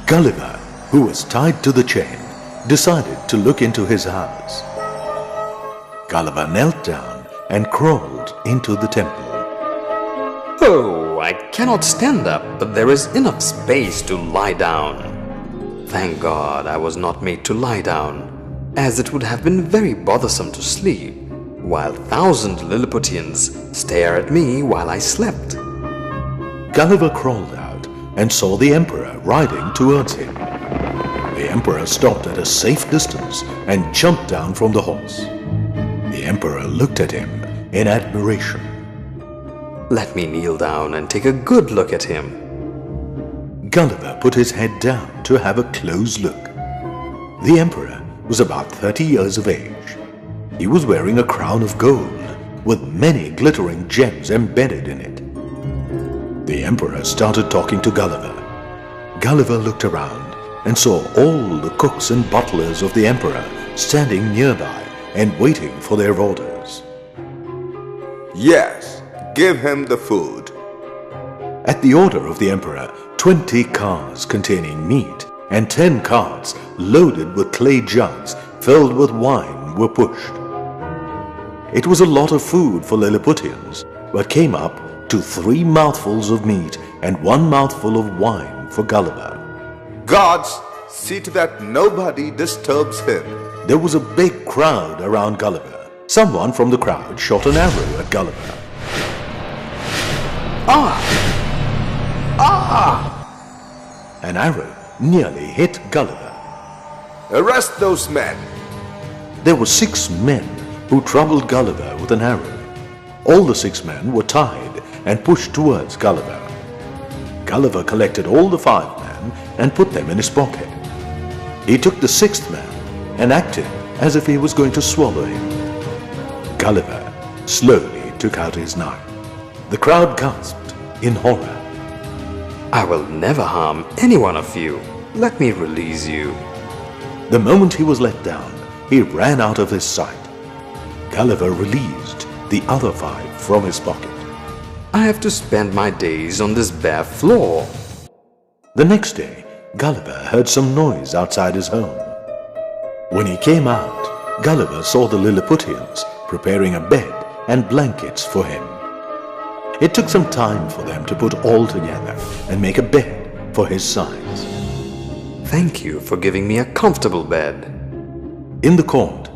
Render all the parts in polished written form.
Gulliver, who was tied to the chain, decided to look into his house. Gulliver knelt down and crawled into the temple. Oh, I cannot stand up, but there is enough space to lie down. Thank God I was not made to lie down, as it would have been very bothersome to sleep, while 1,000 Lilliputians stare at me while I slept. Gulliver crawled out and saw the Emperor riding towards him. The Emperor stopped at a safe distance and jumped down from the horse. The Emperor looked at him in admiration. Let me kneel down and take a good look at him. Gulliver put his head down to have a close look. The Emperor was about 30 years of age. He was wearing a crown of gold with many glittering gems embedded in it. The Emperor started talking to Gulliver. Gulliver looked around and saw all the cooks and butlers of the Emperor standing nearby and waiting for their orders. Yes, give him the food. At the order of the Emperor, 20 cars containing meat and 10 carts loaded with clay jugs filled with wine were pushed. It was a lot of food for Lilliputians, but came up to 3 mouthfuls of meat and 1 mouthful of wine for Gulliver. Gods, see to that nobody disturbs him. There was a big crowd around Gulliver. Someone from the crowd shot an arrow at Gulliver. An arrow nearly hit Gulliver. Arrest those men. There were 6 men who troubled Gulliver with an arrow. All the 6 men were tied and pushed towards Gulliver. Gulliver collected all the 5 men and put them in his pocket. He took the 6th man and acted as if he was going to swallow him. Gulliver slowly took out his knife. The crowd gasped in horror. I will never harm any one of you. Let me release you. The moment he was let down, he ran out of his sight. Gulliver released the other 5 from his pocket. I have to spend my days on this bare floor. The next day, Gulliver heard some noise outside his home. When he came out, Gulliver saw the Lilliputians preparing a bed and blankets for him. It took some time for them to put all together and make a bed for his size. Thank you for giving me a comfortable bed. In the court,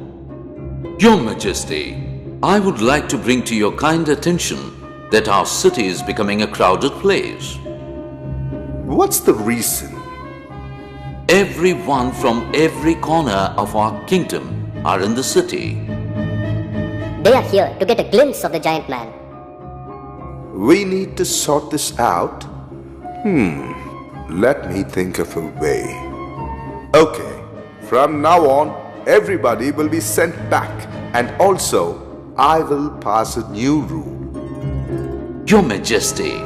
Your Majesty, I would like to bring to your kind attention that our city is becoming a crowded place. What's the reason? Everyone from every corner of our kingdom are in the city. They are here to get a glimpse of the giant man. We need to sort this out. Let me think of a way. Okay, from now on, everybody will be sent back, and also I will pass a new rule. Your Majesty,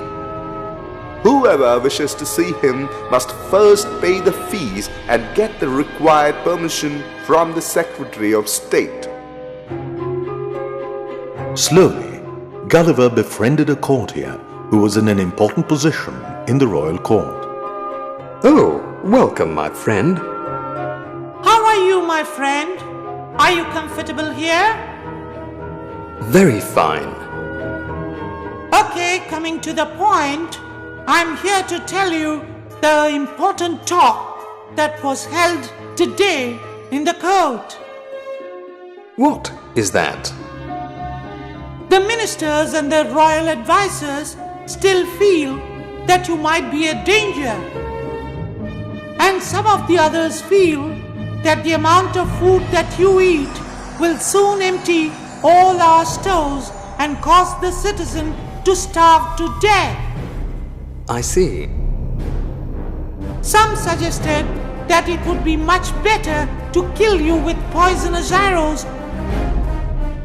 Whoever wishes to see him must first pay the fees and get the required permission from the Secretary of State. slowly, Gulliver befriended a courtier who was in an important position in the royal court. Oh, welcome, my friend. How are you, my friend? Are you comfortable here? Very fine. Okay, coming to the point, I'm here to tell you the important talk that was held today in the court. What is that? The ministers and the royal advisors still feel that you might be a danger. And some of the others feel that the amount of food that you eat will soon empty all our stores and cause the citizen to starve to death. I see. Some suggested that it would be much better to kill you with poisonous arrows.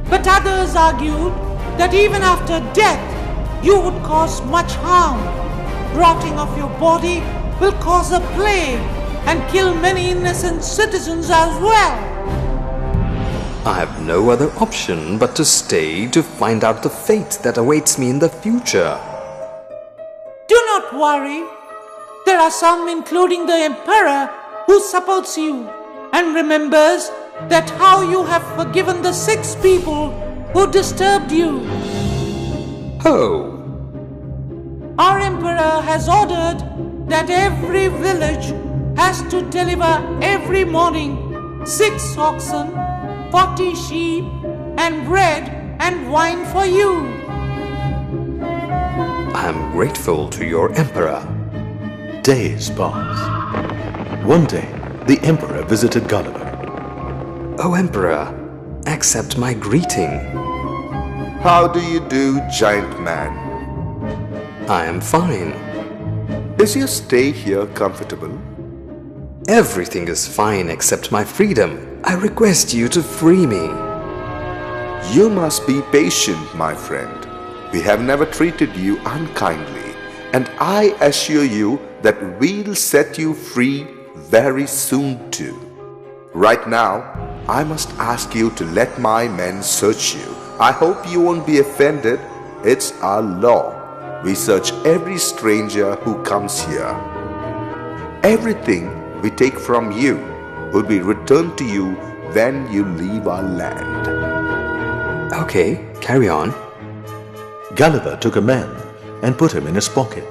But others argued that even after death, you would cause much harm. Rotting of your body will cause a plague and kill many innocent citizens as well. I have no other option but to stay to find out the fate that awaits me in the future. Do not worry. The there are some, including the Emperor, who supports you and remembers that how you have forgiven the 6 people who disturbed you. Oh, Our Emperor has ordered that every village has to deliver every morning 6 oxen, 40 sheep, and bread and wine for you. I am grateful to your Emperor. Days passed. One day, the emperor visited Gulliver. Oh, Emperor, accept my greeting. How do you do, giant man? I am fine. Is your stay here comfortable? Everything is fine except my freedom. I request you to free me. You must be patient, my friend. We have never treated you unkindly, and I assure you that we'll set you free very soon too. Right now, I must ask you to let my men search you. I hope you won't be offended. It's our law. We search every stranger who comes here. Everything we take from you will be returned to you when you leave our land. Okay, carry on. Gulliver took a man and put him in his pocket.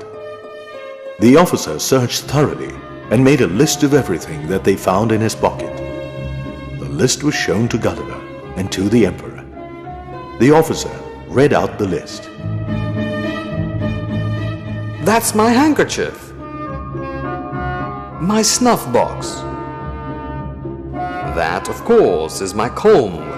The officer searched thoroughly and made a list of everything that they found in his pocket. The list was shown to Gulliver and to the emperor. The officer read out the list. That's my handkerchief. My snuff box. That, of course, is my comb.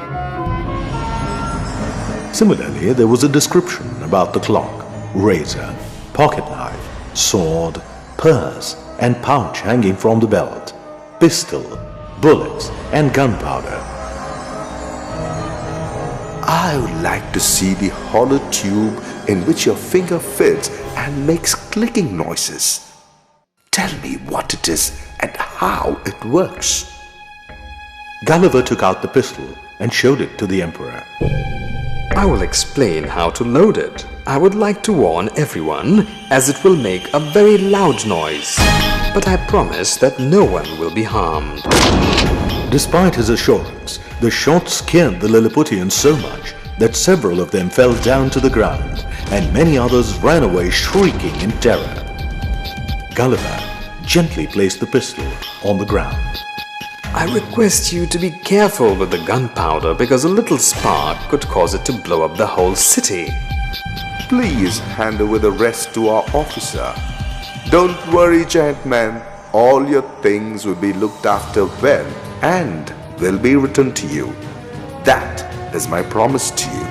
Similarly, there was a description about the clock, razor, pocket knife, sword, purse, and pouch hanging from the belt, pistol, bullets, and gunpowder. I would like to see the hollow tube in which your finger fits and makes clicking noises. Tell me what it is and how it works. Gulliver took out the pistol and showed it to the emperor. I will explain how to load it. I would like to warn everyone, as it will make a very loud noise. But I promise that no one will be harmed. Despite his assurance, the shot scared the Lilliputians so much that several of them fell down to the ground, and many others ran away shrieking in terror. Gulliver gently placed the pistol on the ground. I request you to be careful with the gunpowder because a little spark could cause it to blow up the whole city. Please hand over the rest to our officer. Don't worry, giant man. All your things will be looked after well and will be returned to you. That is my promise to you.